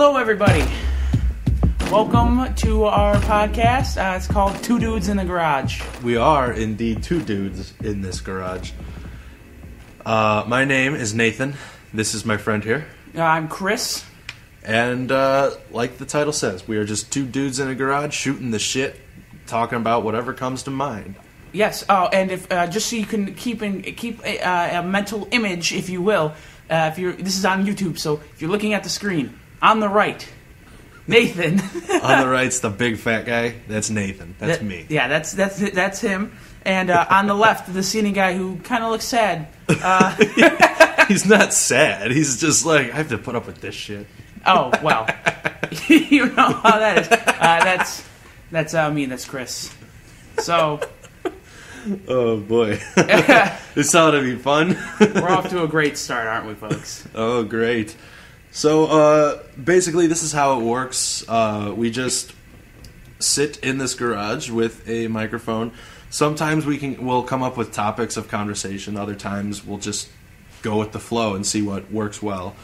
Hello, everybody. Welcome to our podcast. It's called Two Dudes in the Garage. We are indeed two dudes in this garage. My name is Nathan. This is my friend here. I'm Chris. And like the title says, we are just two dudes in a garage shooting the shit, talking about whatever comes to mind. Yes. Oh, and if just so you can keep a mental image, if you will, this is on YouTube. So if you're looking at the screen on the right, Nathan. On the right's the big fat guy. That's Nathan. That's me. Yeah, that's him. And on the left, the skinny guy who kind of looks sad. He's not sad. He's just like, I have to put up with this shit. Oh well, you know how that is. That's me. That's Chris. So. Oh boy, this ought to be fun. We're off to a great start, aren't we, folks? Oh, great. So, basically, this is how it works. We just sit in this garage with a microphone. Sometimes we'll come up with topics of conversation. Other times, we'll just go with the flow and see what works well.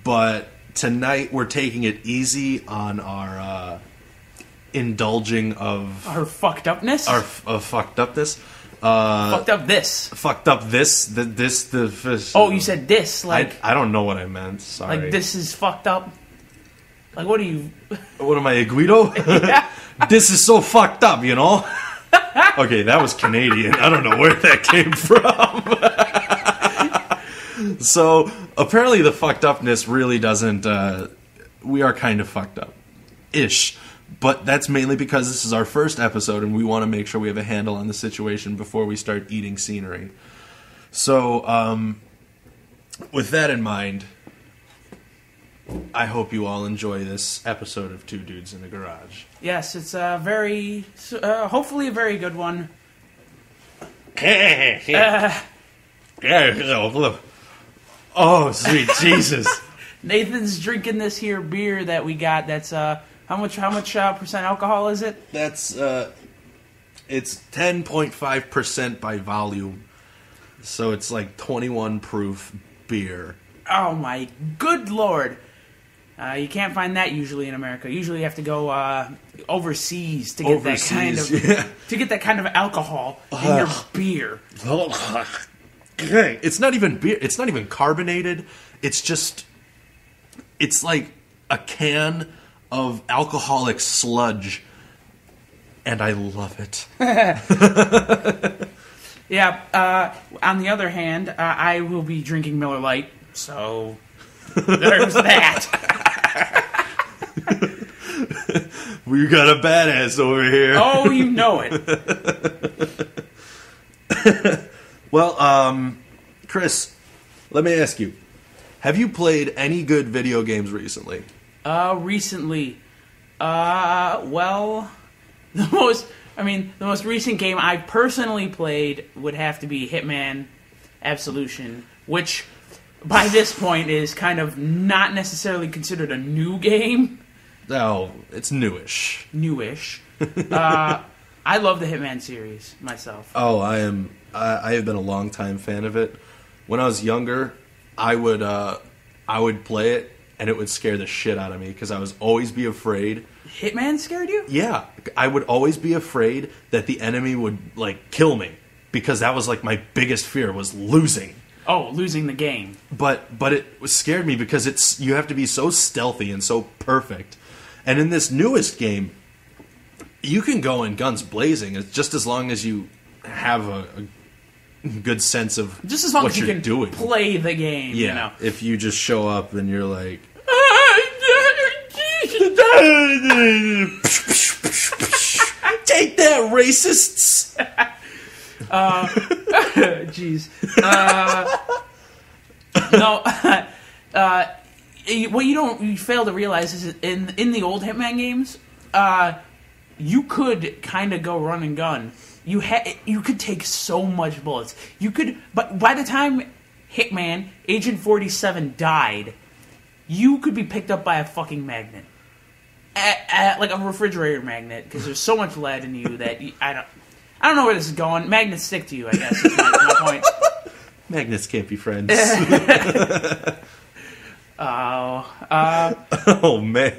But tonight, we're taking it easy on our indulging of our fucked upness. Our fucked upness. Fucked up this. Fucked up this. The oh, you said this. Like I don't know what I meant. Sorry. Like this is fucked up. Like what are you? What am I, a Guido? Yeah. This is so fucked up, you know. Okay, that was Canadian. I don't know where that came from. So apparently, the fucked upness really doesn't. We are kind of fucked up, ish. But that's mainly because this is our first episode and we want to make sure we have a handle on the situation before we start eating scenery. So, with that in mind, I hope you all enjoy this episode of Two Dudes in the Garage. Yes, it's a very, hopefully a very good one. Oh, sweet Jesus. Nathan's drinking this here beer that we got that's, How much percent alcohol is it? That's, it's 10.5% by volume. So it's like 21 proof beer. Oh my good lord. You can't find that usually in America. Usually you have to go overseas to get that kind of alcohol in your beer. It's not even beer. It's not even carbonated. It's like a can of alcoholic sludge, and I love it. Yeah, on the other hand, I will be drinking Miller Lite, so there's that. We got a badass over here. Oh, you know it. Well, Chris, let me ask you, have you played any good video games recently? Recently, well, the most recent game I personally played would have to be Hitman Absolution, which by this point is kind of not necessarily considered a new game. Oh, it's newish. Newish. I love the Hitman series myself. Oh, I have been a long-time fan of it. When I was younger, I would play it, and it would scare the shit out of me because I was always be afraid. Hitman scared you? Yeah. I would always be afraid that the enemy would, like, kill me because that was, like, my biggest fear was losing. Oh, losing the game. But it scared me because you have to be so stealthy and so perfect. And in this newest game, you can go in guns blazing just as long as you have a good sense of just as long what as you you're can doing. Play the game. Yeah, you know. If you just show up and you're like, take that, racists! Jeez. No. What you fail to realize is in the old Hitman games, you could kind of go run and gun. You could take so much bullets. But by the time Hitman Agent 47 died, you could be picked up by a fucking magnet, like a refrigerator magnet, because there's so much lead in you that I don't know where this is going. Magnets stick to you, I guess. Is my point. Magnets can't be friends. Oh, man.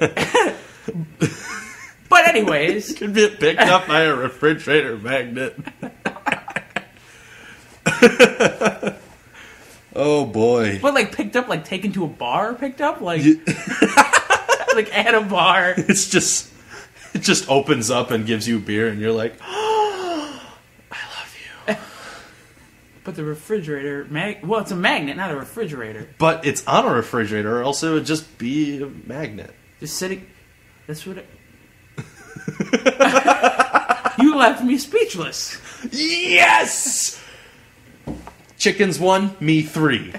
But anyways. Could be picked up by a refrigerator magnet. Oh, boy. But, like, picked up, like, taken to a bar picked up? Like, like, at a bar. It just opens up and gives you beer, and you're like, oh, I love you. But the refrigerator, well, it's a magnet, not a refrigerator. But it's on a refrigerator, or else it would just be a magnet. Just sitting. That's what it. You left me speechless. Yes! Chickens 1, me 3.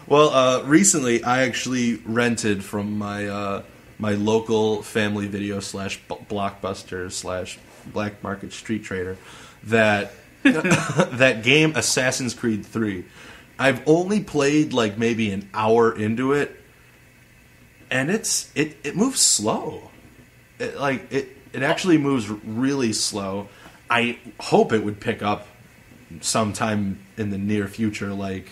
Well, recently I actually rented from my my local family video / blockbuster / black market street trader that that game Assassin's Creed 3. I've only played like maybe an hour into it, and it moves slow. It actually moves really slow. I hope it would pick up sometime in the near future, like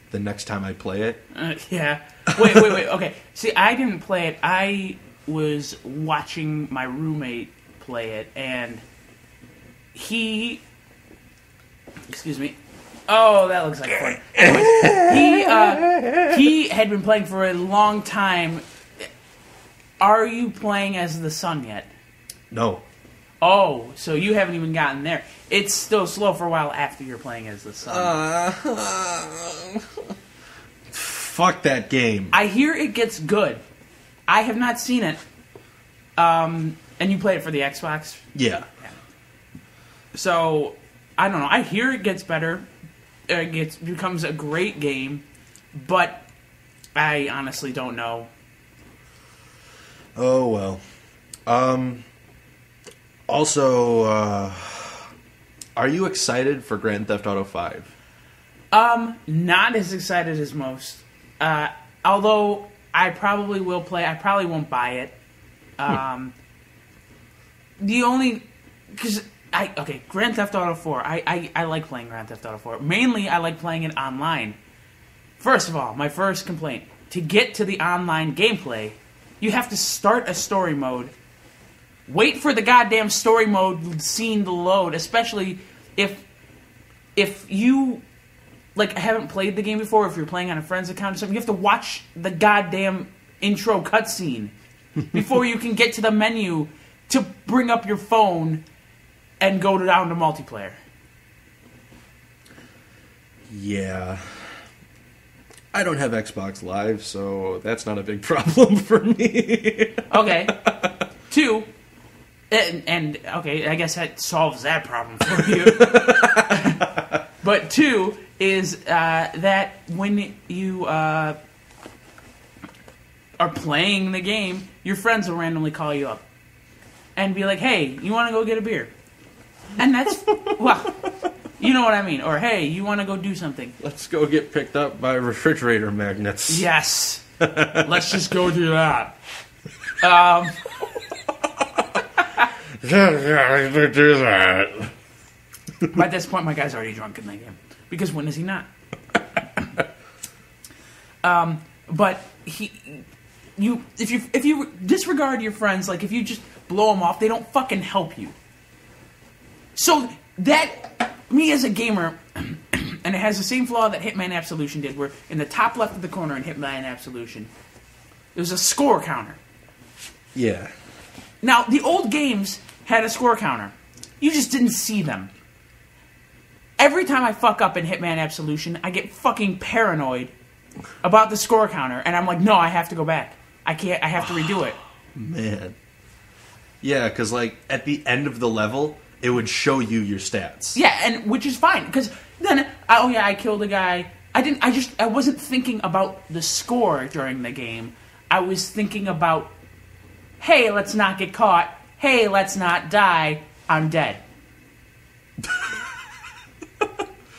the next time I play it. Yeah. Wait. Okay. See, I didn't play it. I was watching my roommate play it, and he... Excuse me. Oh, that looks like fun. Anyways, he had been playing for a long time. Are you playing as the son yet? No. Oh, so you haven't even gotten there. It's still slow for a while after you're playing as the son. Fuck that game. I hear it gets good. I have not seen it. And you played it for the Xbox? Yeah. So, I don't know. I hear it gets better. It becomes a great game. But I honestly don't know. Oh, well. Also, are you excited for Grand Theft Auto 5? Not as excited as most. Although I probably will play. I probably won't buy it. The only... Grand Theft Auto 4. I like playing Grand Theft Auto 4. Mainly, I like playing it online. First of all, my first complaint. To get to the online gameplay, you have to start a story mode, wait for the goddamn story mode scene to load, especially if you haven't played the game before, if you're playing on a friend's account or something. You have to watch the goddamn intro cutscene before you can get to the menu to bring up your phone and go down to multiplayer. Yeah. I don't have Xbox Live, so that's not a big problem for me. Okay. 2, and okay, I guess that solves that problem for you. But 2 is that when you are playing the game, your friends will randomly call you up and be like, "Hey, you want to go get a beer?" And that's, well, you know what I mean. Or, "Hey, you want to go do something?" Let's go get picked up by refrigerator magnets. Yes. Let's just go do that. Do that. By this point, my guy's already drunk in the game. Because when is he not? But if you disregard your friends, like if you just blow them off, they don't fucking help you. So that, me as a gamer, and it has the same flaw that Hitman Absolution did, where in the top left of the corner in Hitman Absolution, there's a score counter. Yeah. Now, the old games had a score counter. You just didn't see them. Every time I fuck up in Hitman Absolution, I get fucking paranoid about the score counter, and I'm like, no, I have to go back. I can't, I have to redo it. Man. Yeah, because, like, at the end of the level, it would show you your stats. Yeah, and which is fine, because then, I killed a guy. I wasn't thinking about the score during the game. I was thinking about, hey, let's not get caught. Hey, let's not die. I'm dead.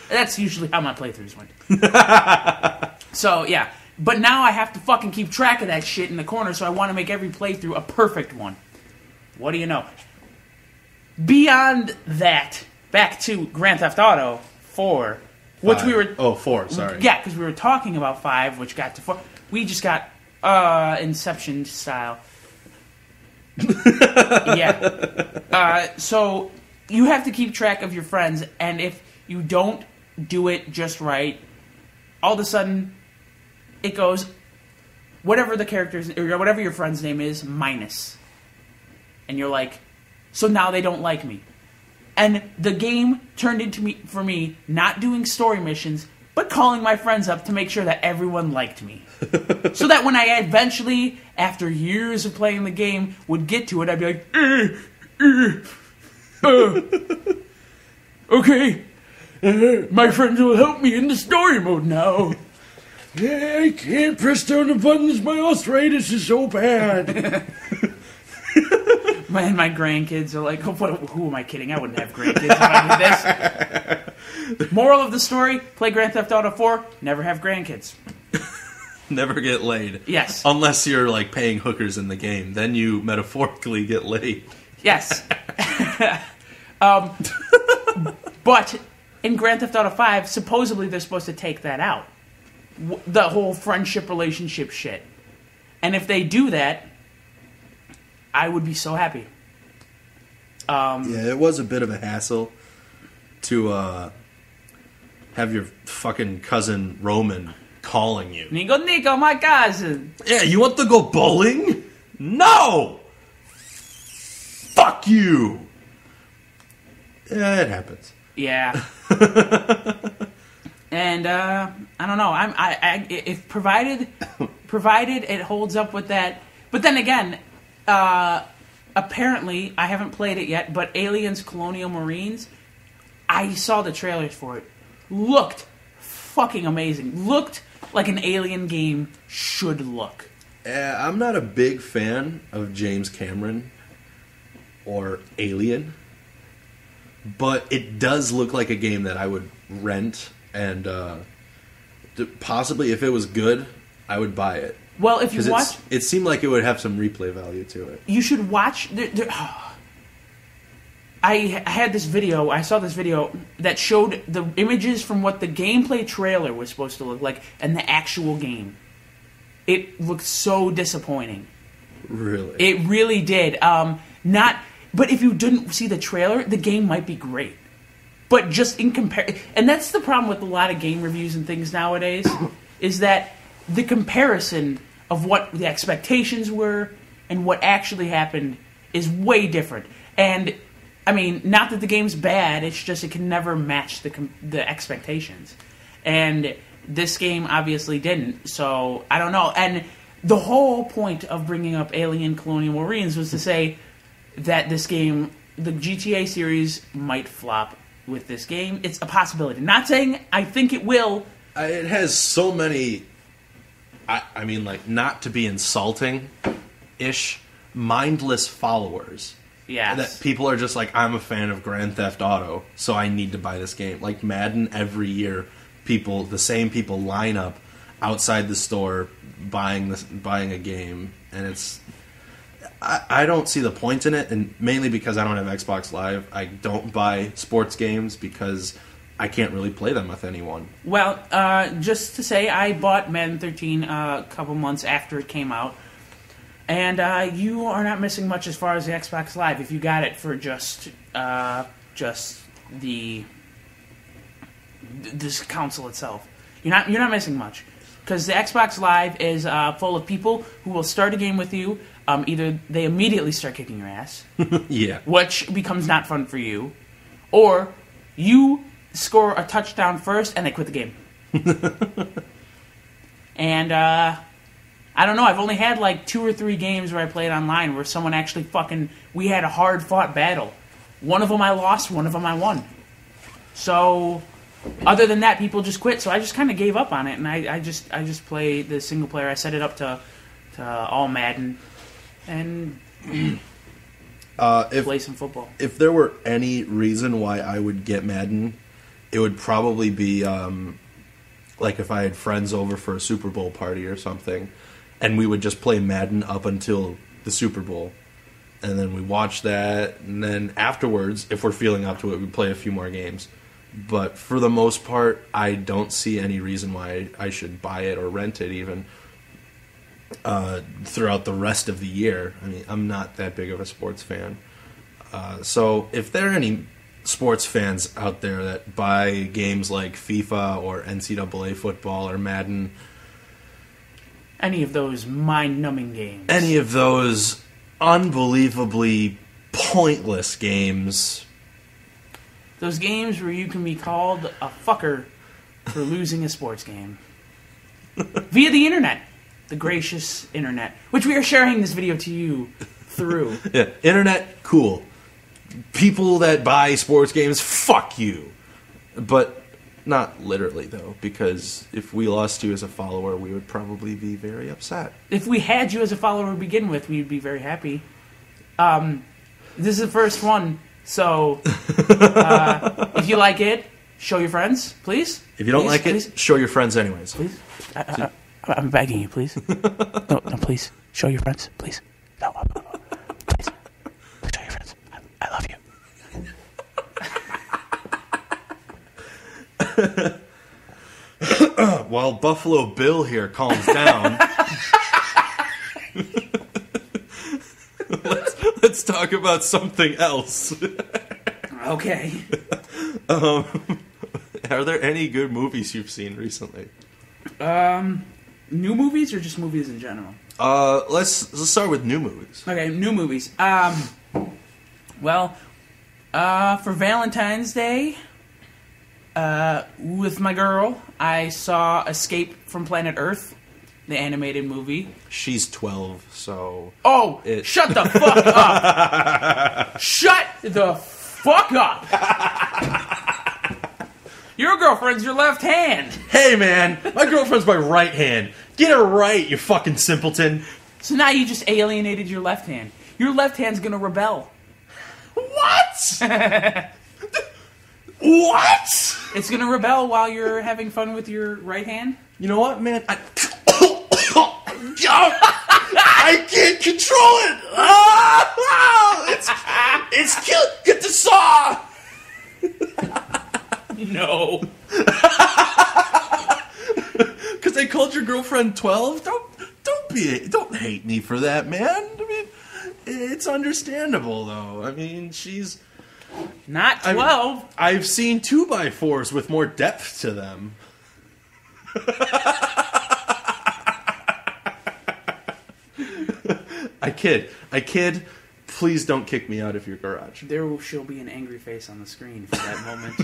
That's usually how my playthroughs went. So, yeah. But now I have to fucking keep track of that shit in the corner, so I want to make every playthrough a perfect one. What do you know? Beyond that, back to Grand Theft Auto 4, which we were... Oh, 4, sorry. Yeah, because we were talking about 5, which got to 4. We just got Inception style. Yeah. So you have to keep track of your friends, and if you don't do it just right, all of a sudden it goes whatever the character's or whatever your friend's name is minus, and you're like, so now they don't like me. And the game turned into me for me not doing story missions, but calling my friends up to make sure that everyone liked me. So that when I eventually, after years of playing the game, would get to it, I'd be like, okay, my friends will help me in the story mode now. Yeah, I can't press down the buttons. My arthritis is so bad. My grandkids are like, who am I kidding? I wouldn't have grandkids if I did this. Moral of the story, play Grand Theft Auto 4, never have grandkids. Never get laid. Yes. Unless you're, like, paying hookers in the game. Then you metaphorically get laid. Yes. But in Grand Theft Auto 5, supposedly they're supposed to take that out. The whole friendship relationship shit. And if they do that, I would be so happy. Yeah, it was a bit of a hassle to have your fucking cousin Roman calling you. Nico, my cousin. Yeah, you want to go bowling? No! Fuck you! Yeah, it happens. Yeah. And I don't know. If provided it holds up with that. But then again, apparently I haven't played it yet. But Aliens: Colonial Marines, I saw the trailers for it. Looked fucking amazing. Looked like an Alien game should look. I'm not a big fan of James Cameron or Alien, but it does look like a game that I would rent. And possibly, if it was good, I would buy it. Well, if you watch... It seemed like it would have some replay value to it. You should watch... I had this video, I saw this video that showed the images from what the gameplay trailer was supposed to look like and the actual game. It looked so disappointing. Really? It really did. But if you didn't see the trailer, the game might be great. But just in comparison... And that's the problem with a lot of game reviews and things nowadays, is that the comparison of what the expectations were and what actually happened is way different. And... I mean, not that the game's bad, it's just it can never match the expectations. And this game obviously didn't, so I don't know. And the whole point of bringing up Alien Colonial Marines was to say that this game, the GTA series, might flop with this game. It's a possibility. Not saying I think it will. It has so many, I mean, like, not to be insulting-ish, mindless followers. Yes. That people are just like, I'm a fan of Grand Theft Auto, so I need to buy this game. Like Madden, every year, the same people line up outside the store buying a game, and it's... I don't see the point in it, and mainly because I don't have Xbox Live. I don't buy sports games because I can't really play them with anyone. Well, just to say, I bought Madden 13 a couple months after it came out. And you are not missing much as far as the Xbox Live if you got it for just this console itself. You're not missing much because the Xbox Live is full of people who will start a game with you. Either they immediately start kicking your ass, yeah, which becomes not fun for you, or you score a touchdown first and they quit the game. And I don't know, I've only had like 2 or 3 games where I played online where someone actually we had a hard-fought battle. One of them I lost, one of them I won. So, other than that, people just quit, so I just kind of gave up on it, and I just play the single player. I set it up to all Madden, and play some football. If there were any reason why I would get Madden, it would probably be, like if I had friends over for a Super Bowl party or something, and we would just play Madden up until the Super Bowl. And then we watch that, and then afterwards, if we're feeling up to it, we play a few more games. But for the most part, I don't see any reason why I should buy it or rent it even throughout the rest of the year. I mean, I'm not that big of a sports fan. So if there are any sports fans out there that buy games like FIFA or NCAA football or Madden, Any of those mind-numbing games. any of those unbelievably pointless games, Those games where you can be called a fucker for losing a sports game. Via the internet. The gracious internet. Which we are sharing this video to you through. yeah, internet, cool. People that buy sports games, fuck you. But not literally, though, because if we lost you as a follower, we would probably be very upset. If we had you as a follower to begin with, we'd be very happy. This is the first one, so if you like it, show your friends, please. If you don't Please, like it, please. show your friends anyways. Please? I'm begging you, please. No, please. Show your friends, please. No, please. Please show your friends. I love you. While Buffalo Bill here calms down, let's talk about something else. Okay. Are there any good movies you've seen recently? New movies or just movies in general? Let's start with new movies. Okay, new movies. Well, for Valentine's Day, with my girl, I saw Escape from Planet Earth, the animated movie. She's 12, so... Oh, shut the fuck up! Shut the fuck up! Your girlfriend's your left hand. Hey, man, my girlfriend's my right hand. Get her right, you fucking simpleton. So now you just alienated your left hand. Your left hand's gonna rebel. What? What? It's gonna rebel while you're having fun with your right hand. You know what, man? I can't control it. It's kill. Get the saw. No. Because I called your girlfriend 12. Don't hate me for that, man. I mean, it's understandable though. I mean, she's Not 12. I've seen 2x4s with more depth to them. I kid. Please don't kick me out of your garage. There shall be an angry face on the screen for that moment.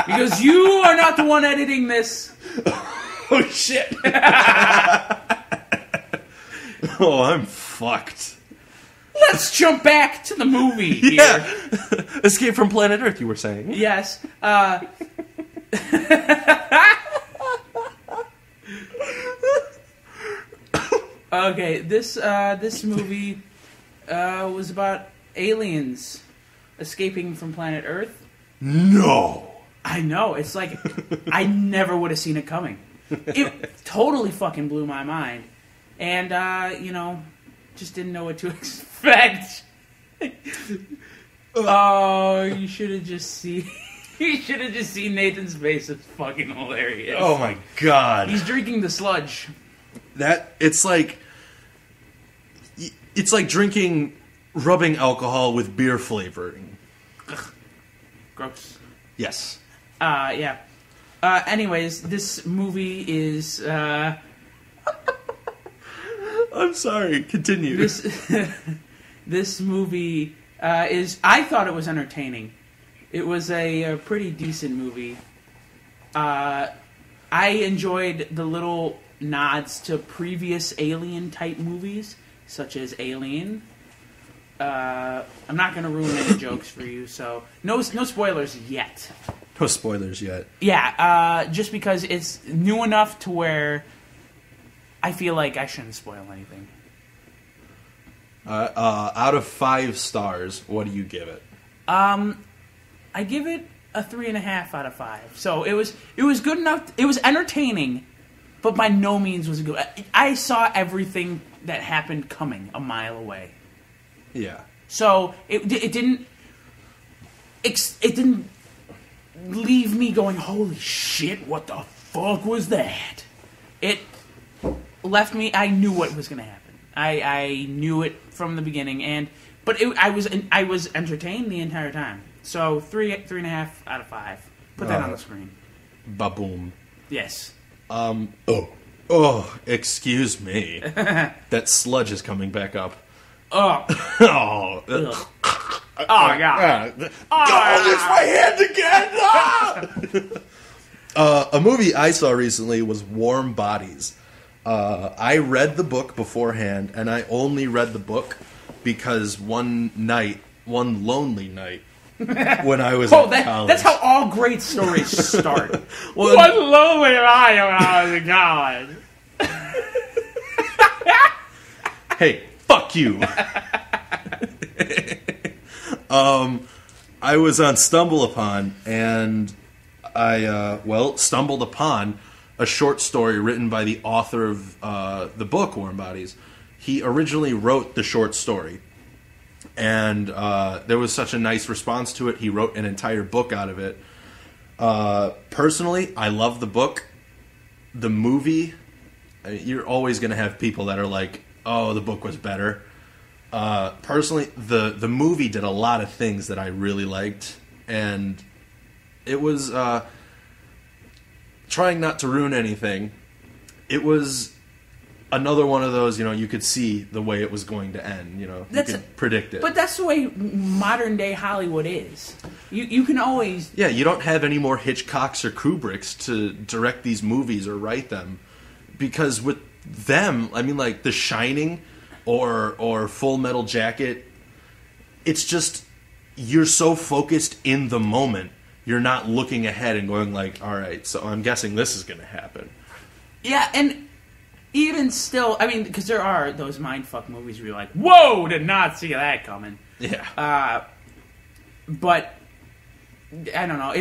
Because you are not the one editing this. Oh, shit. Oh, I'm fucked. Let's jump back to the movie here. Yeah. Escape from Planet Earth, you were saying. Yes. Okay, this movie was about aliens escaping from planet Earth. No. I know, it's like I never would have seen it coming. It totally fucking blew my mind. And just didn't know what to expect. Oh, you should have just seen Nathan's face. It's fucking hilarious. Oh my god. He's drinking the sludge. It's like drinking rubbing alcohol with beer flavoring. Ugh. Gross. Yes. Yeah. Anyways, this movie is I'm sorry, continue. This movie is... I thought it was entertaining. It was a pretty decent movie. I enjoyed the little nods to previous Alien-type movies, such as Alien. I'm not going to ruin any jokes for you, so... No spoilers yet. No spoilers yet. Yeah, just because it's new enough to where I feel like I shouldn't spoil anything. Out of 5 stars, what do you give it? I give it a 3.5 out of 5. So it was good enough. It was entertaining, but by no means was it good. I saw everything that happened coming a mile away. Yeah. So it didn't. it didn't leave me going, holy shit, what the fuck was that? It left me, I knew what was going to happen. I knew it from the beginning, but I was entertained the entire time. So 3.5 out of 5. Put that on the screen. Ba-boom. Yes. Excuse me. That sludge is coming back up. Oh. Oh. Ugh. Oh, God. It's my hand again! A movie I saw recently was Warm Bodies. I read the book beforehand, and I only read the book because one lonely night, when I was in college. That's how all great stories start. One lonely night when I was in college. Hey, fuck you. I was on Stumble Upon, and I stumbled upon a short story written by the author of the book Warm Bodies. He originally wrote the short story, and there was such a nice response to it. He wrote an entire book out of it. Personally, I love the book. The movie, you're always going to have people that are like, oh, the book was better. Personally, the movie did a lot of things that I really liked, and it was, trying not to ruin anything, it was another one of those, you could see the way it was going to end, you could predict it. But that's the way modern day Hollywood is. You can always... Yeah, you don't have any more Hitchcocks or Kubricks to direct these movies or write them, because with them, I mean, like The Shining or Full Metal Jacket, it's just, you're so focused in the moment, you're not looking ahead and going like, all right, so I'm guessing this is going to happen. Yeah, and even still, I mean, because there are those mindfuck movies where you're like, whoa, did not see that coming. Yeah. But, I don't know,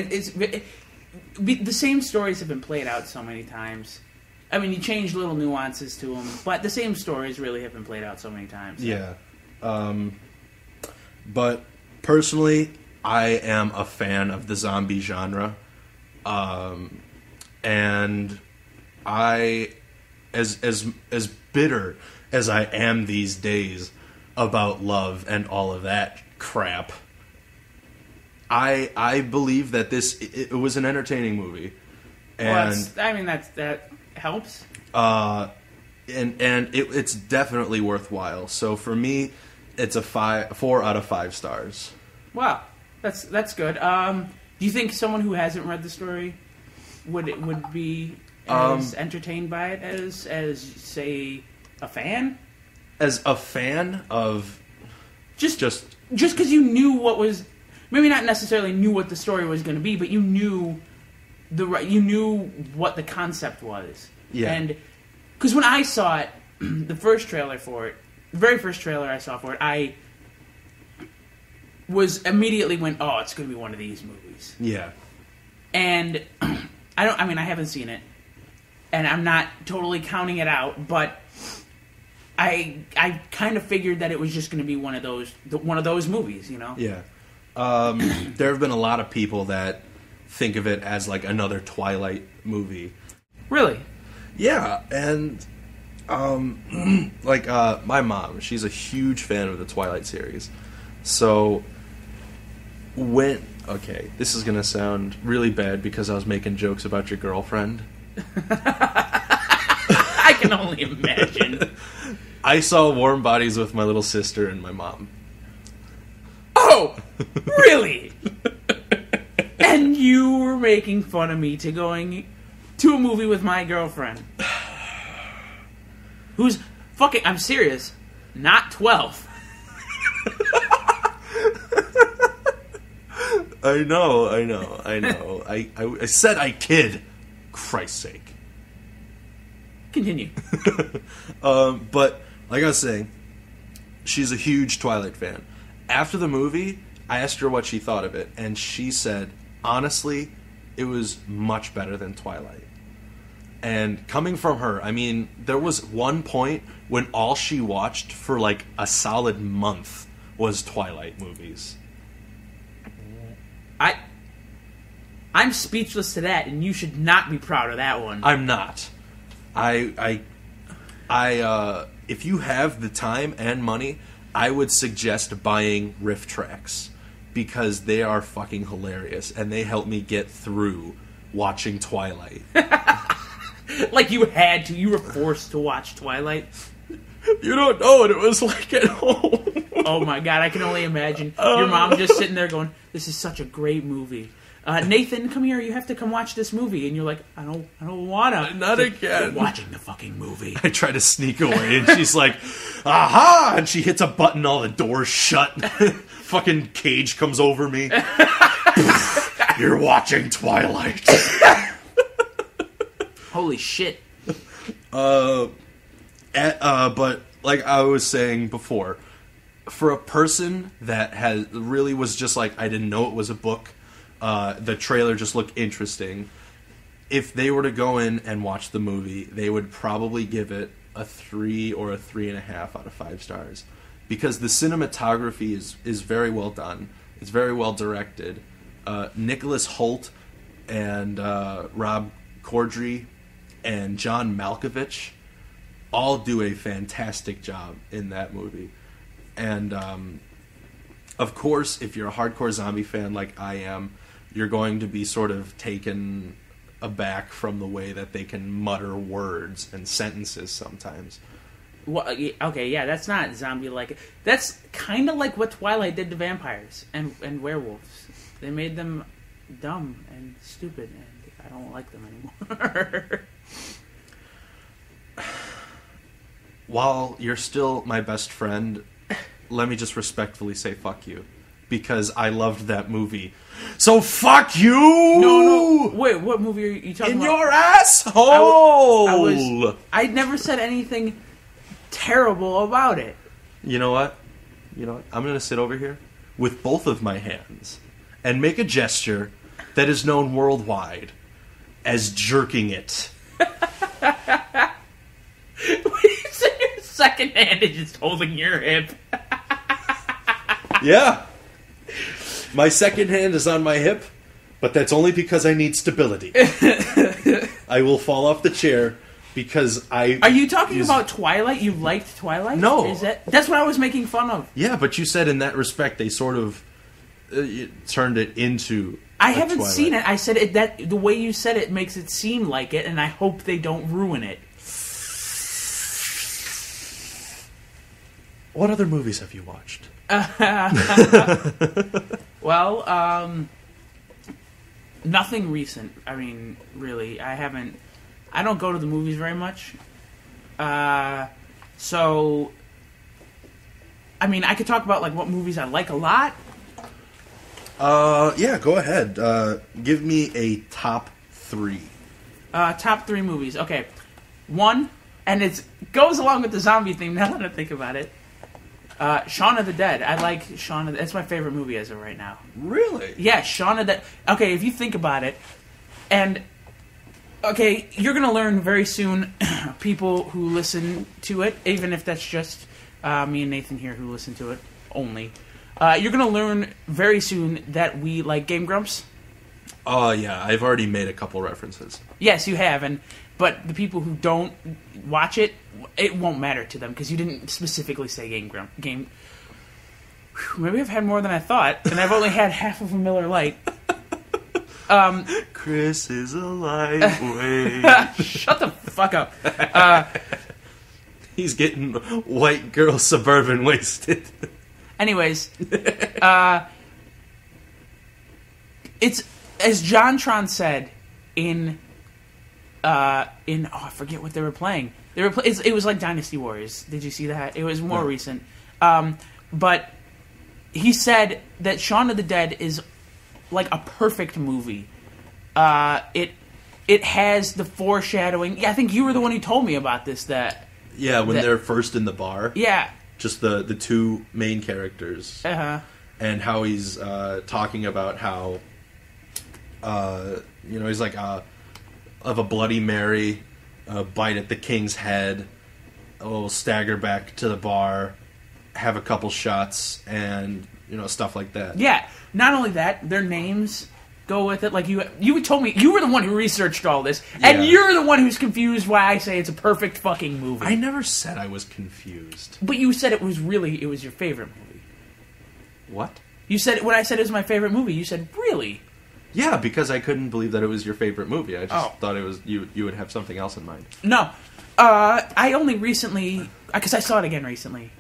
the same stories have been played out so many times. I mean, you change little nuances to them, but the same stories really have been played out so many times. Yeah. But personally, I am a fan of the zombie genre. And I, as bitter as I am these days about love and all of that crap, I believe that it was an entertaining movie. And that helps. And it's definitely worthwhile. So for me, it's a 4 out of 5 stars. Wow, that's good. Do you think someone who hasn't read the story would be as entertained by it as say a fan? As a fan of just because you knew what was, maybe not necessarily knew what the story was going to be, but you knew what the concept was. Yeah. And because when I saw it, the very first trailer I saw for it, I was immediately went, oh, it's going to be one of these movies. Yeah. And I haven't seen it, and I'm not totally counting it out, but I kind of figured that it was just going to be one of those movies, Yeah. There have been a lot of people that think of it as like another Twilight movie. Really? Yeah, and my mom, she's a huge fan of the Twilight series. So this is gonna sound really bad because I was making jokes about your girlfriend. I can only imagine. I saw Warm Bodies with my little sister and my mom. Oh, really? And you were making fun of me to going to a movie with my girlfriend, who's fucking, I'm serious, not 12. I know. I said I kid. Christ's sake. Continue. But, like I was saying, she's a huge Twilight fan. After the movie, I asked her what she thought of it, and she said, honestly, it was much better than Twilight. And coming from her, I mean, there was one point when all she watched for like a solid month was Twilight movies. I'm speechless to that, and you should not be proud of that one. I'm not. I if you have the time and money, I would suggest buying riff tracks because they are fucking hilarious and they help me get through watching Twilight. Like you had to. You were forced to watch Twilight. You don't know what it was like at home. Oh my god, I can only imagine. Your mom just sitting there going, "This is such a great movie. Nathan, come here. You have to come watch this movie." And you're like, "I don't wanna." Not again. We're watching the fucking movie. I try to sneak away, and she's like, "Aha!" And she hits a button, all the doors shut. Fucking cage comes over me. You're watching Twilight. Holy shit. But like I was saying before, for a person that really was just like, I didn't know it was a book, the trailer just looked interesting. If they were to go in and watch the movie, they would probably give it a 3 or a 3.5 out of 5 stars. Because the cinematography is very well done. It's very well directed. Nicholas Hoult and Rob Corddry and John Malkovich all do a fantastic job in that movie. And, of course, if you're a hardcore zombie fan like I am, you're going to be sort of taken aback from the way that they can mutter words and sentences sometimes. Well, okay, yeah, that's not zombie-like. That's kind of like what Twilight did to vampires and werewolves. They made them dumb and stupid, and I don't like them anymore. While you're still my best friend, let me just respectfully say fuck you. Because I loved that movie. So fuck you! No. Wait, what movie are you talking about? In your asshole! I never said anything terrible about it. You know what? I'm going to sit over here with both of my hands and make a gesture that is known worldwide as jerking it. So your second hand is just holding your hip. Yeah. My second hand is on my hip, but that's only because I need stability. I will fall off the chair because I... Are you talking about Twilight? You liked Twilight? No. That's what I was making fun of. Yeah, but you said in that respect they sort of turned it into... I haven't Twilight. Seen it. I said it that the way you said it makes it seem like it, and I hope they don't ruin it. What other movies have you watched? Well, nothing recent. I mean, really, I don't go to the movies very much. So, I mean, I could talk about like what movies I like a lot. Yeah, go ahead. Give me a top 3. Top 3 movies. Okay. 1, and it goes along with the zombie theme now that I think about it. Shaun of the Dead. I like Shaun of the... It's my favorite movie as of right now. Really? Yeah, Shaun of the... Okay, if you think about it, and... Okay, you're going to learn very soon, people who listen to it, even if that's just me and Nathan here who listen to it only. You're going to learn very soon that we like Game Grumps. Oh, yeah. I've already made a couple references. Yes, you have, but the people who don't watch it, it won't matter to them because you didn't specifically say Game. Maybe I've had more than I thought, and I've only had half of a Miller Lite. Chris is a lightweight. Shut the fuck up. He's getting white girl suburban wasted. Anyways, it's as JonTron said in I forget what they were playing. It was like Dynasty Warriors. Did you see that? It was more recent. But he said that Shaun of the Dead is like a perfect movie. It has the foreshadowing. Yeah, I think you were the one who told me about this. When they're first in the bar. Yeah. Just the 2 main characters. Uh-huh. And how he's talking about how, he's like of a Bloody Mary, a bite at the king's head, we'll stagger back to the bar, have a couple shots, and stuff like that. Yeah. Not only that, their names go with it. Like you told me you were the one who researched all this, and you're the one who's confused why I say it's a perfect fucking movie. I never said I was confused. But you said it was your favorite movie. What? You said when I said it was my favorite movie, you said really. Yeah, because I couldn't believe that it was your favorite movie. I just thought it was you would have something else in mind. No, I only recently because I saw it again recently,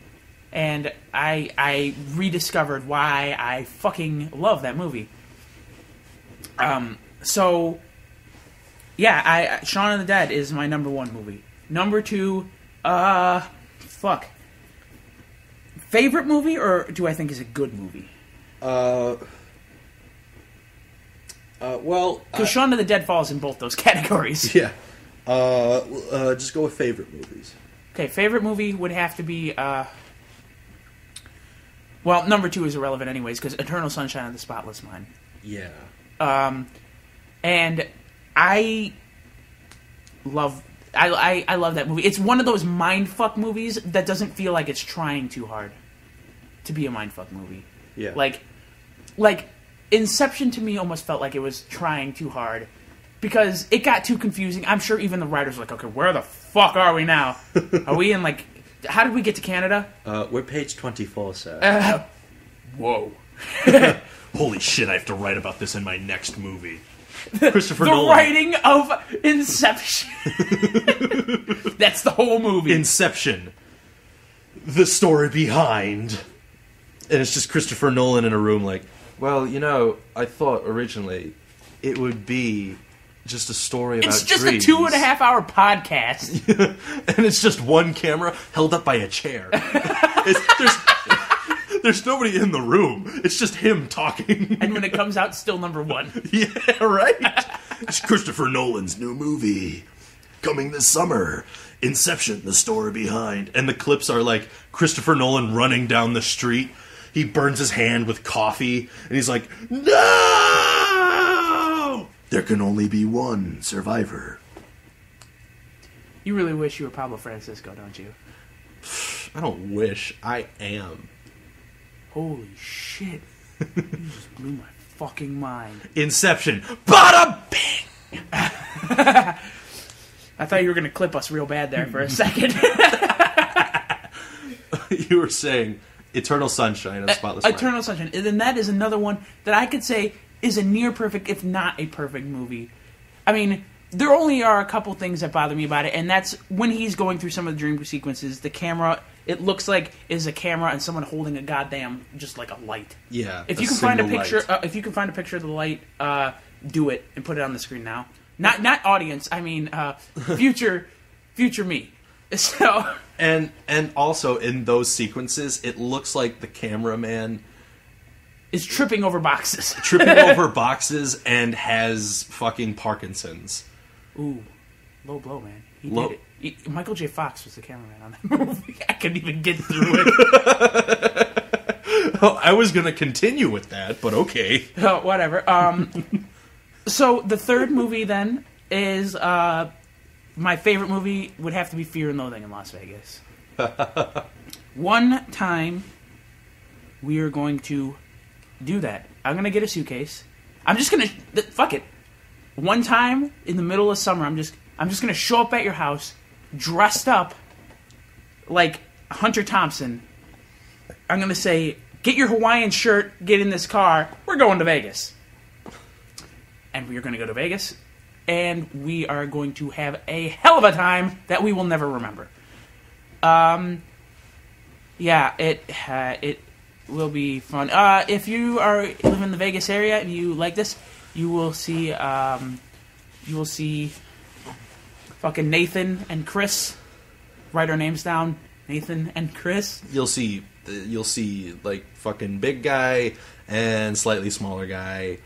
and I rediscovered why I fucking love that movie. So, yeah, Shaun of the Dead is my number one movie. Number two, favorite movie, or do I think is a good movie? Because Shaun of the Dead falls in both those categories. Yeah. Just go with favorite movies. Okay, favorite movie would have to be, well, number two is irrelevant anyways, because Eternal Sunshine of the Spotless Mind. Yeah. And I love that movie. It's one of those mindfuck movies that doesn't feel like it's trying too hard to be a mindfuck movie. Yeah. Like Inception to me almost felt like it was trying too hard because it got too confusing. I'm sure even the writers were like, okay, where the fuck are we now? Are we in how did we get to Canada? We're page 24, sir. Whoa. Holy shit, I have to write about this in my next movie. Christopher the Nolan. writing of Inception. That's the whole movie. Inception. The story behind. And it's just Christopher Nolan in a room like, well, I thought originally it would be just a story about It's just dreams. a 2.5-hour podcast. And it's just one camera held up by a chair. There's nobody in the room. It's just him talking. And when it comes out, still number one. Yeah, right? It's Christopher Nolan's new movie. Coming this summer. Inception, the story behind. And the clips are like Christopher Nolan running down the street. He burns his hand with coffee. And he's like, no! There can only be one survivor. You really wish you were Pablo Francisco, don't you? I don't wish. I am. Holy shit. You just blew my fucking mind. Inception. Bada bing! I thought you were going to clip us real bad there for a second. You were saying Eternal Sunshine of the Spotless Mind. Eternal Sunshine. And then that is another one that I could say is a near perfect, if not a perfect movie. I mean, there only are a couple things that bother me about it, and that's when he's going through some of the dream sequences, the camera... It looks like is a camera and someone holding a goddamn just like a light. Yeah. If you can find a picture, if you can find a picture of the light, do it and put it on the screen now. Not audience. I mean, future me. So and also in those sequences, it looks like the cameraman is tripping over boxes, boxes, and has fucking Parkinson's. Ooh, low blow, man. He did it. Michael J. Fox was the cameraman on that movie. I couldn't even get through it. Oh, I was going to continue with that, but okay. Oh, whatever. So the third movie then is my favorite movie would have to be Fear and Loathing in Las Vegas. One time we are going to do that. I'm going to get a suitcase. I'm just going to... Fuck it. One time in the middle of summer, I'm just going to show up at your house dressed up like Hunter Thompson. I'm going to say, get your Hawaiian shirt, get in this car, we're going to Vegas. And we are going to go to Vegas, and we are going to have a hell of a time that we will never remember. Yeah, it will be fun. If you live in the Vegas area and you like this, you will see fucking Nathan and Chris. Write our names down. Nathan and Chris. You'll see like fucking big guy and slightly smaller guy,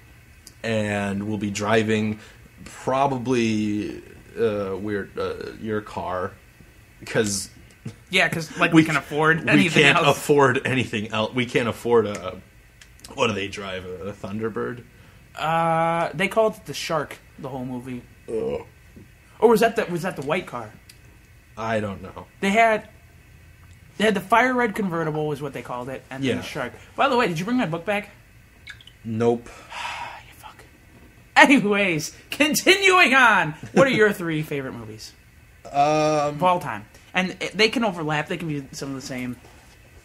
and we'll be driving probably your car because we can afford anything else. We can't afford anything else. We can't afford what do they drive? A Thunderbird? They called it the Shark the whole movie. Oh. Or was that the white car? I don't know. They had the fire red convertible was what they called it, and then the Shark. By the way, did you bring my book back? Nope. You fuck. Anyways, continuing on. What are your 3 favorite movies of all time? And they can overlap. They can be some of the same.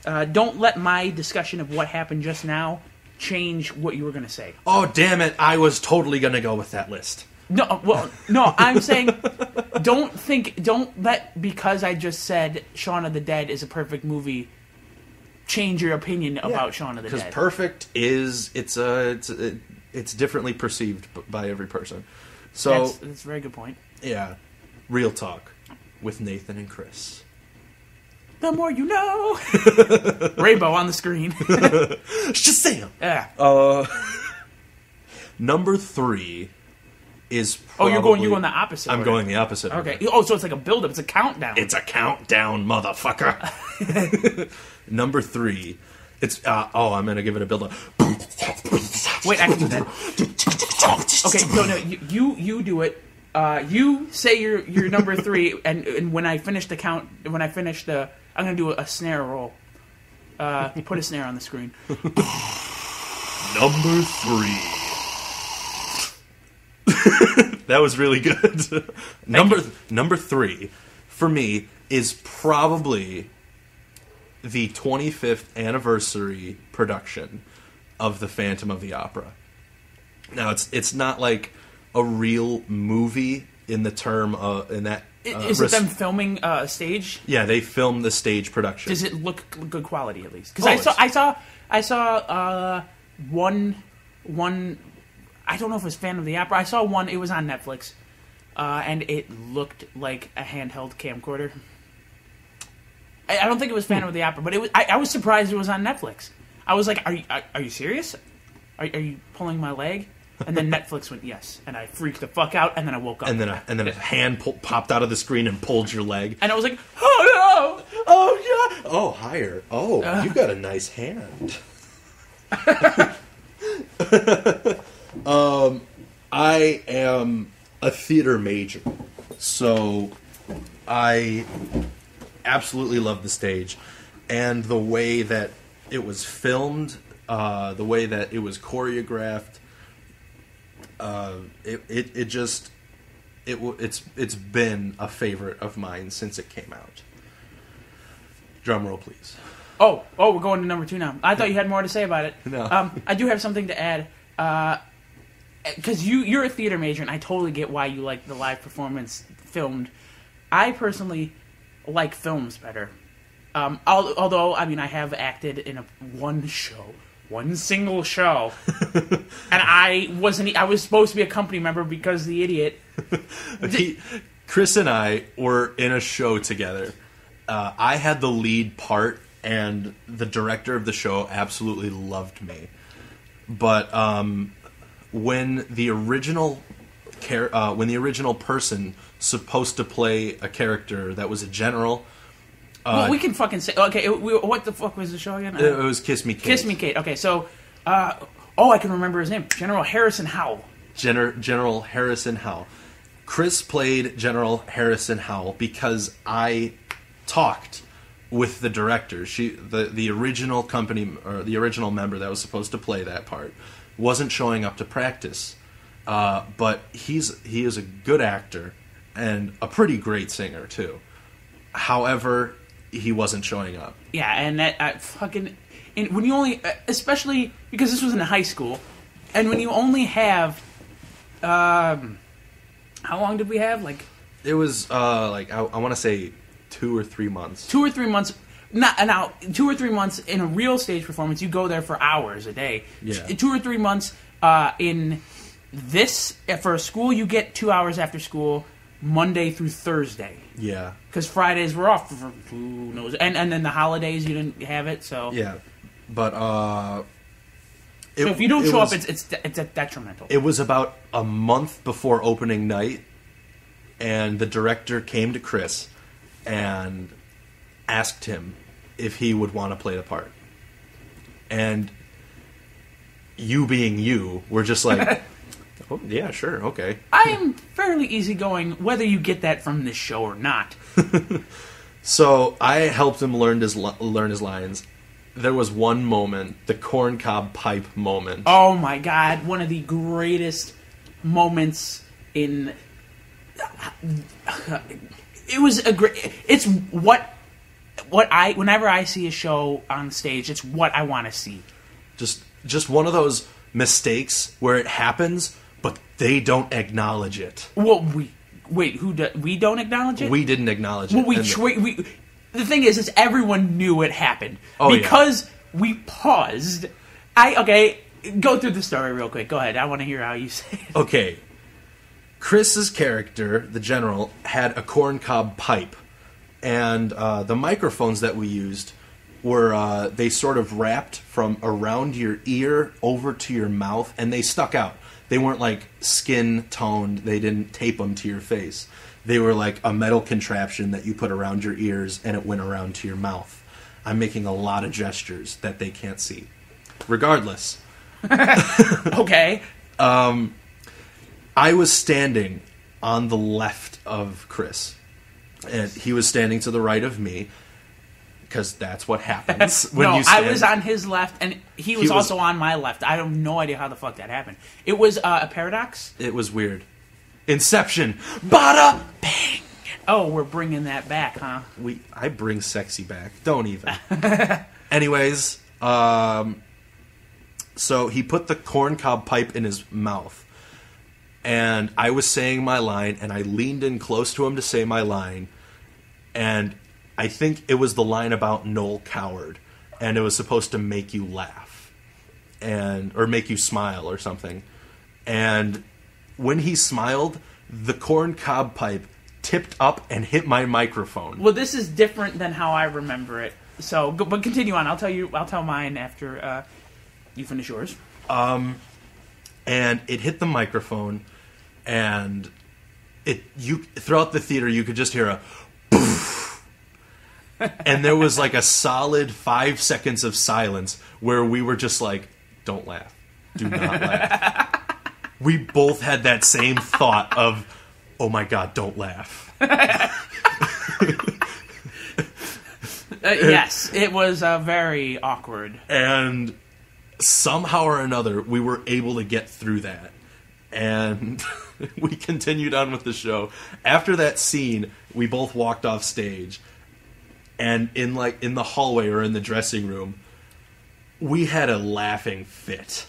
Don't let my discussion of what happened just now change what you were going to say. Oh, damn it. I was totally going to go with that list. No, I'm saying don't let, because I just said Shaun of the Dead is a perfect movie, change your opinion about Shaun of the Dead. Because perfect is, it's differently perceived by every person. So that's a very good point. Yeah. Real talk with Nathan and Chris. The more you know. Rainbow on the screen. Shazam! Yeah. Number 3 is probably... Oh, you're going the opposite. I'm going the opposite. Okay. Oh, so it's like a build-up. It's a countdown. It's a countdown, motherfucker. Number 3. It's... I'm going to give it a build-up. Wait, I can do that. Okay, no, you do it. You say your number 3, and when I finish the count... I'm going to do a snare roll. Put a snare on the screen. Number 3. That was really good. Number 3 for me is probably the 25th anniversary production of The Phantom of the Opera. Now it's not like a real movie in the term in that. Is it them filming stage? Yeah, they filmed the stage production. Does it look good quality at least? Because I saw one. I don't know if it was Phantom of the Opera. I saw one. It was on Netflix, and it looked like a handheld camcorder. I don't think it was Phantom of the Opera, but it was. I was surprised it was on Netflix. I was like, "Are you serious? Are you pulling my leg?" And then Netflix went yes, and I freaked the fuck out, and then I woke up. And then a hand popped out of the screen and pulled your leg. And I was like, "Oh no! Oh yeah! Oh higher! Oh, you got a nice hand." I am a theater major, so I absolutely love the stage and the way that it was filmed, the way that it was choreographed. It's been a favorite of mine since it came out. Drum roll, please. Oh, we're going to number 2 now. I thought you had more to say about it. No. I do have something to add. Because you're a theater major, and I totally get why you like the live performance filmed. I personally like films better. Although, I mean, I have acted in one single show, and I was supposed to be a company member because the idiot. Chris and I were in a show together. I had the lead part, and the director of the show absolutely loved me. But when the original person supposed to play a character that was a general. Well, we can fucking say... Okay, what the fuck was the show again? It was Kiss Me Kate. Kiss Me Kate. Okay, so... I can remember his name. General Harrison Howell. General Harrison Howell. Chris played General Harrison Howell because I talked with the director. The original company, or the original member that was supposed to play that part, wasn't showing up to practice. But he is a good actor and a pretty great singer, too. However, he wasn't showing up. Yeah, and that when you only, especially because this was in high school, and when you only have, how long did we have? It was I want to say 2 or 3 months. 2 or 3 months. Now 2 or 3 months in a real stage performance, you go there for hours a day. Yeah. 2 or 3 months in this for a school, you get 2 hours after school, Monday through Thursday. Yeah. Because Fridays were off for who knows, and then the holidays you didn't have it, so yeah. But so if you don't show up, it's detrimental. It was about a month before opening night, and the director came to Chris and asked him if he would want to play the part. And you being you, were just like, oh, yeah, sure, okay. I am fairly easygoing, whether you get that from this show or not. So I helped him learn his lines. There was one moment, the corncob pipe moment. Oh my god, one of the greatest moments in. It was a great. It's what I whenever I see a show on stage, it's what I want to see. Just one of those mistakes where it happens, but they don't acknowledge it. Well, we don't acknowledge it. We didn't acknowledge well, it. we the thing is everyone knew it happened because we paused. Go through the story real quick. Go ahead. I want to hear how you say it. Okay. Chris's character, the general, had a corncob pipe, and the microphones that we used were they sort of wrapped from around your ear over to your mouth, and they stuck out. They weren't like skin toned. They didn't tape them to your face. They were like a metal contraption that you put around your ears, and it went around to your mouth. I'm making a lot of gestures that they can't see. Regardless. Okay. I was standing on the left of Chris, and he was standing to the right of me, because that's what happens when you stand. I was on his left, and he was also on my left. I have no idea how the fuck that happened. It was a paradox? It was weird. Inception. Bada! Bang! Oh, we're bringing that back, huh? I bring sexy back. Don't even. Anyways, so he put the corncob pipe in his mouth, and I was saying my line, and I leaned in close to him to say my line, and I think it was the line about Noel Coward, and it was supposed to make you laugh, or make you smile or something. And when he smiled, the corncob pipe tipped up and hit my microphone. Well, this is different than how I remember it. So, but continue on. I'll tell mine after you finish yours. And it hit the microphone, and throughout the theater you could just hear a poof, and there was like a solid 5 seconds of silence where we were just like, "Don't laugh, do not laugh." We both had that same thought of, "Oh my God, don't laugh." Yes, it was very awkward. And somehow or another, we were able to get through that. And we continued on with the show. After that scene, we both walked off stage. And in the hallway or in the dressing room, we had a laughing fit.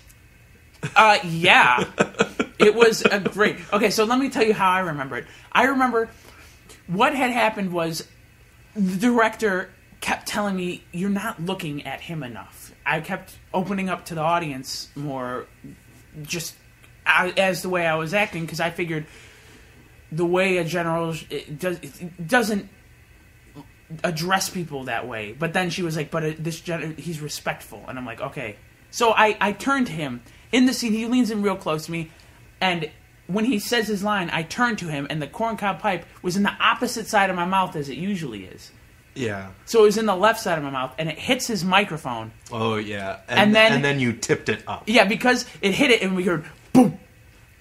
Yeah. It was a great... Okay, so let me tell you how I remember it. I remember what had happened was the director kept telling me, "You're not looking at him enough." I kept opening up to the audience more, just as the way I was acting, because I figured the way a general doesn't address people that way. But then she was like, "But he's respectful," and I'm like, "Okay." So I turned to him in the scene. He leans in real close to me, and when he says his line, I turn to him, and the corncob pipe was in the opposite side of my mouth as it usually is. Yeah. So it was in the left side of my mouth, and it hits his microphone. Oh, yeah. And then you tipped it up. Yeah, because it hit it, and we heard boom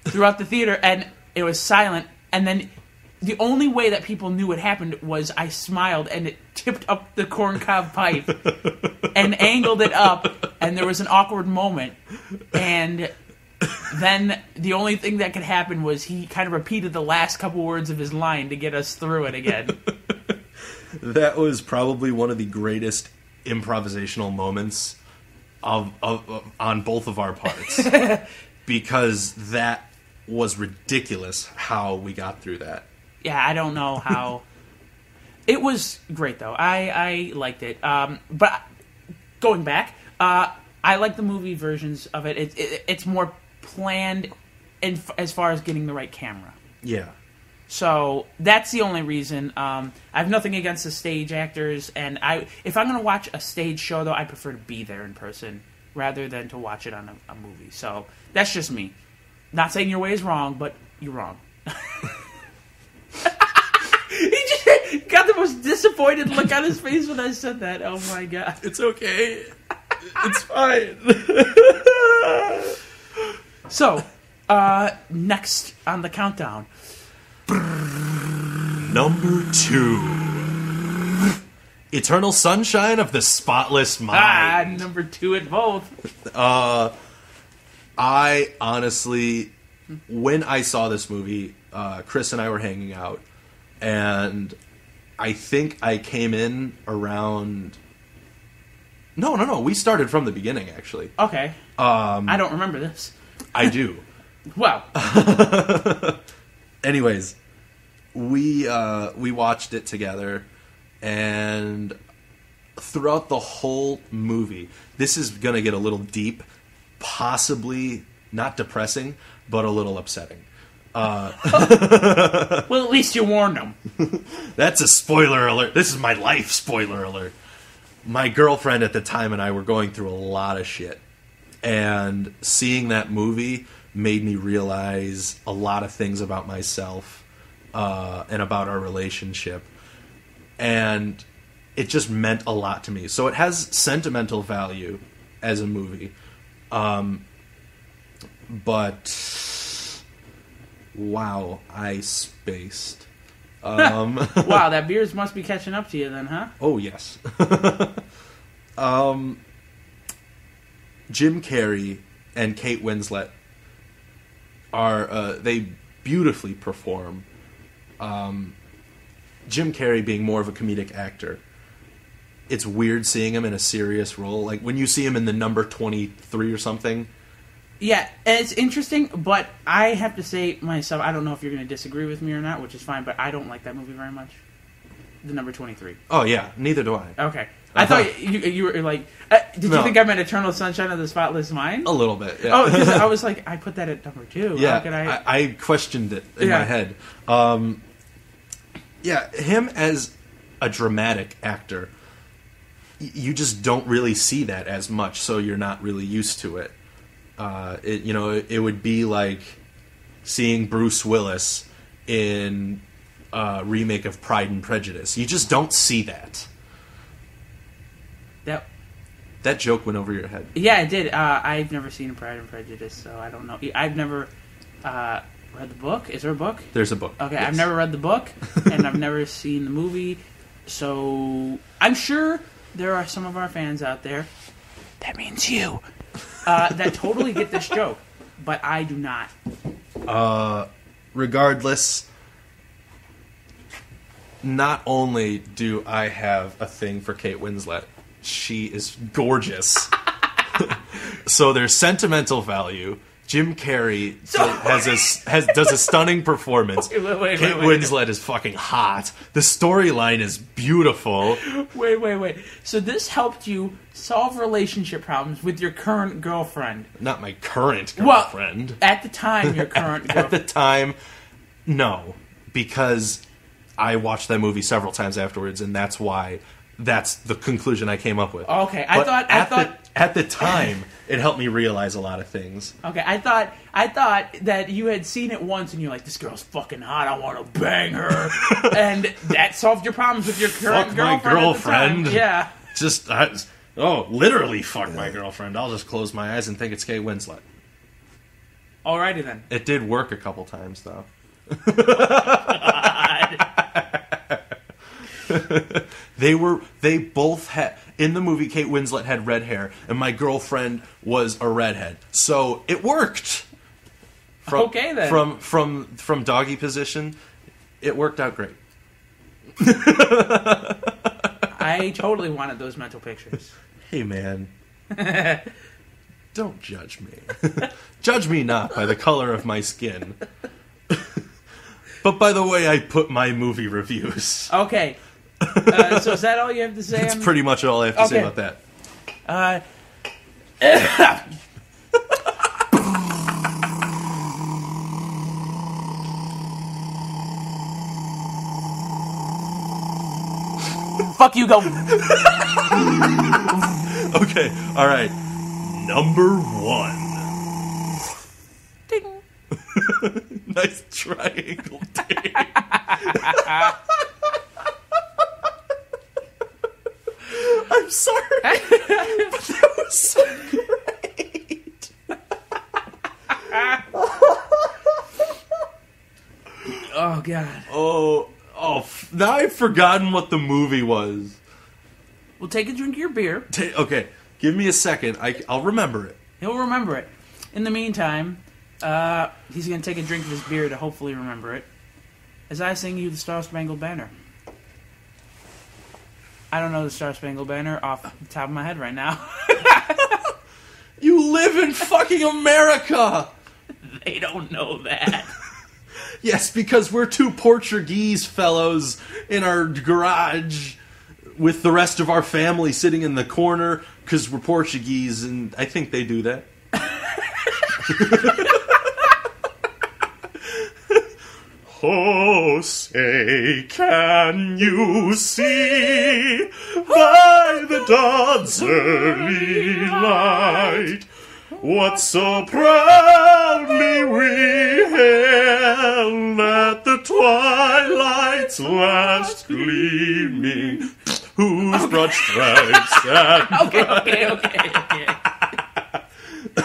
throughout the theater, and it was silent. And then the only way that people knew it happened was I smiled, and it tipped up the corncob pipe and angled it up, and there was an awkward moment. And then the only thing that could happen was he kind of repeated the last couple words of his line to get us through it again. That was probably one of the greatest improvisational moments on both of our parts. Because that was ridiculous how we got through that. Yeah, I don't know how... It was great, though. I liked it. But going back, I like the movie versions of it. It's more planned as far as getting the right camera. Yeah. So that's the only reason. I have nothing against the stage actors, and if I'm going to watch a stage show, though, I prefer to be there in person rather than to watch it on a movie. So that's just me. Not saying your way is wrong, but you're wrong. He just got the most disappointed look on his face when I said that. Oh my God. It's okay. It's fine. So, next on the countdown. Number 2. Eternal Sunshine of the Spotless Mind. Number 2 at both. I honestly when I saw this movie, Chris and I were hanging out, and I think I came in around... No. We started from the beginning, actually. Okay. I don't remember this. I do. Well. Anyways, we watched it together, and throughout the whole movie, this is going to get a little deep, possibly not depressing, but a little upsetting. Well, at least you warned them. That's a spoiler alert. This is my life spoiler alert. My girlfriend at the time and I were going through a lot of shit. And seeing that movie made me realize a lot of things about myself and about our relationship. And it just meant a lot to me. So it has sentimental value as a movie. But wow, I spaced. Wow, that beers must be catching up to you then, huh? Oh, yes. Jim Carrey and Kate Winslet they beautifully perform. Jim Carrey being more of a comedic actor. It's weird seeing him in a serious role. Like, when you see him in The Number 23 or something. Yeah, it's interesting, but I have to say myself, I don't know if you're going to disagree with me or not, which is fine, but I don't like that movie very much. The Number 23. Oh, yeah. Neither do I. Okay. I thought you were like... did you think I meant Eternal Sunshine of the Spotless Mind? A little bit, yeah. Oh, because I was like, I put that at number 2. Yeah, how could I questioned it in my head. Yeah, him as a dramatic actor, you just don't really see that as much, so you're not really used to it. It would be like seeing Bruce Willis in a remake of Pride and Prejudice. You just don't see that. That joke went over your head. Yeah, it did. I've never seen Pride and Prejudice, so I don't know. I've never read the book. Is there a book? There's a book. Okay, yes. I've never read the book, and I've never seen the movie, so I'm sure there are some of our fans out there, that means you, that totally get this joke, but I do not. Regardless, not only do I have a thing for Kate Winslet, she is gorgeous. So there's sentimental value. Jim Carrey does a stunning performance. Wait, Kate Winslet is fucking hot. The storyline is beautiful. Wait. So this helped you solve relationship problems with your current girlfriend? Not my current girlfriend. Well, at the time, your current girlfriend. At the time, no. Because I watched that movie several times afterwards, and that's the conclusion I came up with. Okay, I thought at the time it helped me realize a lot of things. Okay, I thought that you had seen it once and you're like, this girl's fucking hot, I want to bang her, and that solved your problems with your current girlfriend. My girlfriend. Yeah. Literally fuck my girlfriend. I'll just close my eyes and think it's Kate Winslet. Alrighty then. It did work a couple times though. They both had, in the movie, Kate Winslet had red hair, and my girlfriend was a redhead. So it worked. Okay then. From doggy position, it worked out great. I totally wanted those mental pictures. Hey man. Don't judge me. Judge me not by the color of my skin, but by the way I put my movie reviews. Okay. So is that all you have to say? That's pretty much all I have to say about that. Fuck you, go. Okay, alright. Number 1. Ding. Nice triangle ding. I'm sorry, but that was so great. Oh, God. Now I've forgotten what the movie was. Well, take a drink of your beer. Okay, give me a second. I'll remember it. He'll remember it. In the meantime, He's going to take a drink of his beer to hopefully remember it. As I sing you the Star Spangled Banner. I don't know the Star Spangled Banner off the top of my head right now. You live in fucking America! They don't know that. Yes, because we're two Portuguese fellows in our garage with the rest of our family sitting in the corner because we're Portuguese, and I think they do that. Oh, say, can you see by the dawn's early light what so proudly we hailed at the twilight's last gleaming, whose broad stripes and Okay.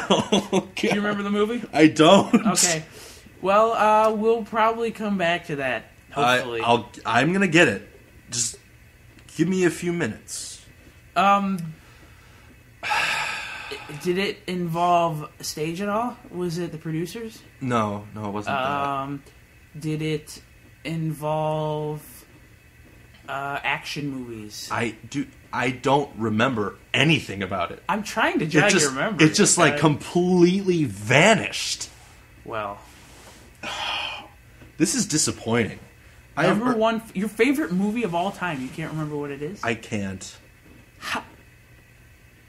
Oh, Do you remember the movie? I don't. Okay. Well, we'll probably come back to that, hopefully. I'm gonna get it. Just give me a few minutes. Did it involve stage at all? Was it the producers? No, it wasn't that. Did it involve action movies? I don't remember anything about it. I'm trying to jog your memory. It just like completely vanished. Well, this is disappointing. Number one, your favorite movie of all time. You can't remember what it is? I can't.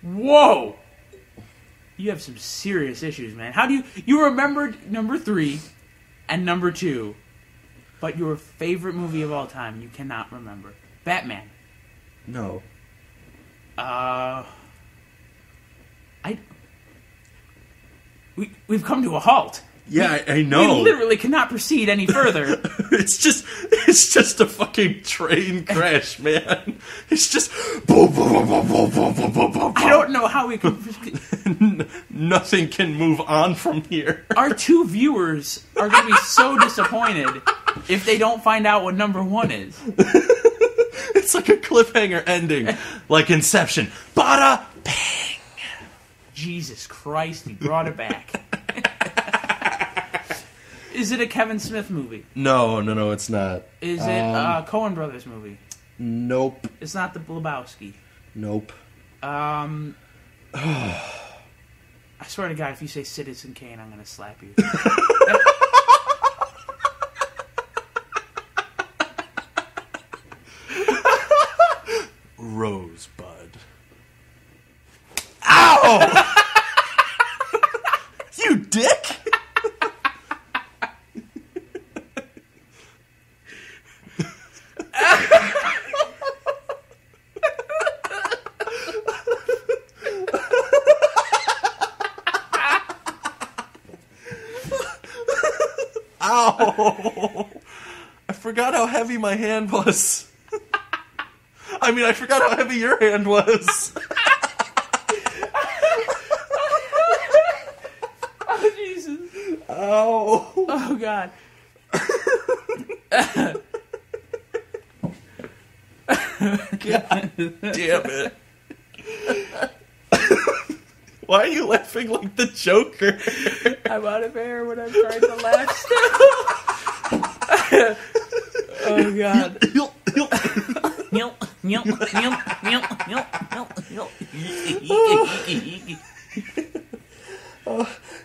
Whoa! You have some serious issues, man. How do you remembered number 3 and number 2, but your favorite movie of all time you cannot remember? Batman. No. We've come to a halt. Yeah, I know. We literally cannot proceed any further. It's just a fucking train crash, man. It's just boom, boom, boom, boom, boom, boom, boom, boom, boom. I don't know how we can. Nothing can move on from here. Our 2 viewers are going to be so disappointed if they don't find out what number 1 is. It's like a cliffhanger ending, like Inception. Bada bang. Jesus Christ, he brought it back. Is it a Kevin Smith movie? No, it's not. Is it a Coen Brothers movie? Nope. It's not the Lebowski. Nope. I swear to God, if you say Citizen Kane, I'm going to slap you. Rosebud. Ow! You dick! Ow! I forgot how heavy my hand was. I mean, I forgot how heavy your hand was. Oh, Jesus. Ow. Oh, God. God damn it. Why are you laughing like the Joker? I'm out of air when I'm trying to laugh still. Oh, God.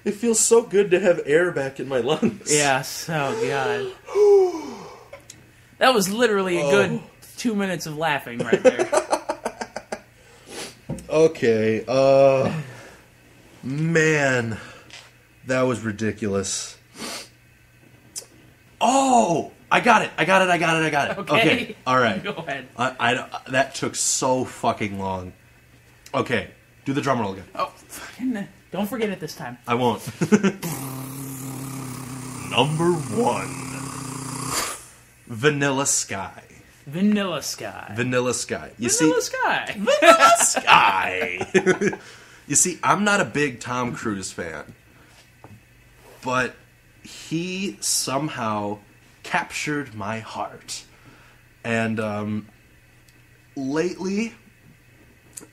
It feels so good to have air back in my lungs. Yes. Oh, God. That was literally a good 2 minutes of laughing right there. Okay. Man. That was ridiculous. Oh! I got it. Okay. All right. Go ahead. That took so fucking long. Okay. Do the drum roll again. Oh, fucking... Don't forget it this time. I won't. Number 1. Vanilla Sky. Vanilla Sky. Vanilla Sky. Sky. Vanilla Sky. You see, I'm not a big Tom Cruise fan, but he somehow captured my heart. And lately,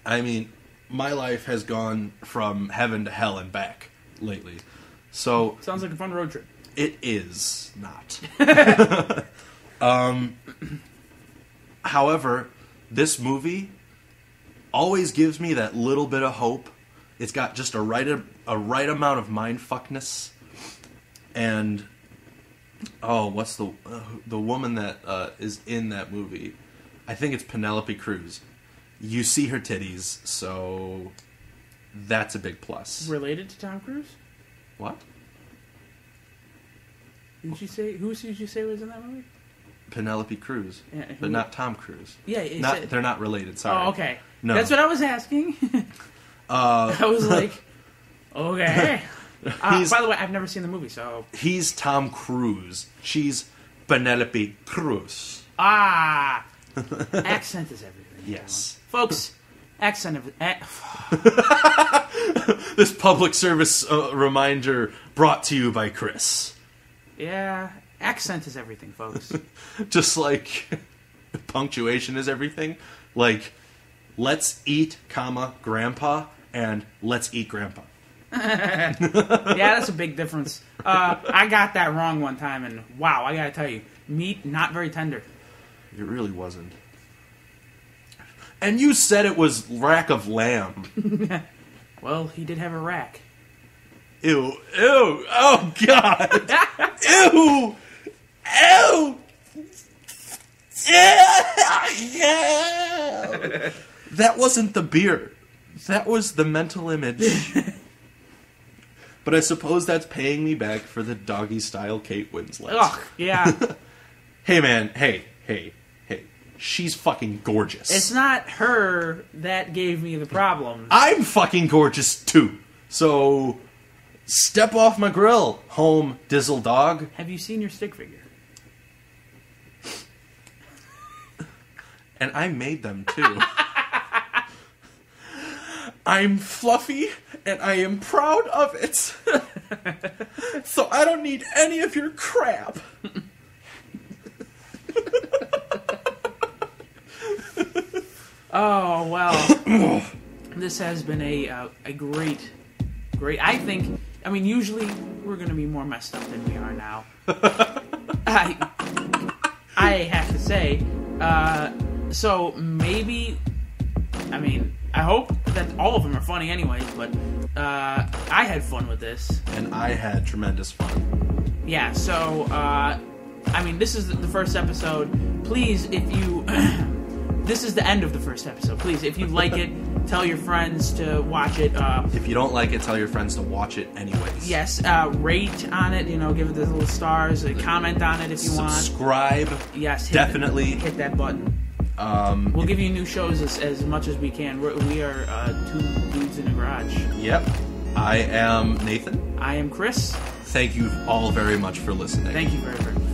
I mean, my life has gone from heaven to hell and back lately. So Sounds like a fun road trip. it is not. However, this movie always gives me that little bit of hope. It's got just a right amount of mindfuckness, and what's the woman that is in that movie? I think it's Penelope Cruz. You see her titties, so that's a big plus. Related to Tom Cruise? What? Did you say who did you say was in that movie? Penelope Cruz, Yeah, but not Tom Cruise. Yeah, They're not related. Sorry. Oh, okay. No. That's what I was asking. I was like, okay. By the way, I've never seen the movie, so He's Tom Cruise. She's Penelope Cruz. accent is everything. Yes. Folks. Accent of This public service reminder brought to you by Chris. yeah, accent is everything, folks. Just like punctuation is everything. Like, let's eat, comma, grandpa, and let's eat grandpa. Yeah, that's a big difference. I got that wrong one time, and wow, I gotta tell you, meat not very tender. It really wasn't. And you said it was rack of lamb. Well, he did have a rack. Ew, ew, oh god. Ew, ew. That wasn't the beer. That was the mental image. But I suppose that's paying me back for the doggy style Kate Winslet. Ugh, yeah. Hey man, hey. She's fucking gorgeous. It's not her that gave me the problem. I'm fucking gorgeous too. So step off my grill, home dizzle dog. Have you seen your stick figure? And I made them too. I'm fluffy and I am proud of it. So I don't need any of your crap. Oh, well. This has been a great. I think, usually we're going to be more messed up than we are now. I have to say. So maybe, I hope that all of them are funny anyways, but I had fun with this. And I had tremendous fun. Yeah, so, this is the first episode. Please, if you... This is the end of the first episode. Please, if you like it, tell your friends to watch it. If you don't like it, tell your friends to watch it anyways. Yes, rate on it, give it the little stars, comment on it if you want. Subscribe. Yes, definitely. Hit that button. We'll give you new shows as much as we can. We are two dudes in a garage. Yep. I am Nathan. I am Chris. Thank you all very much for listening. Thank you very, very much.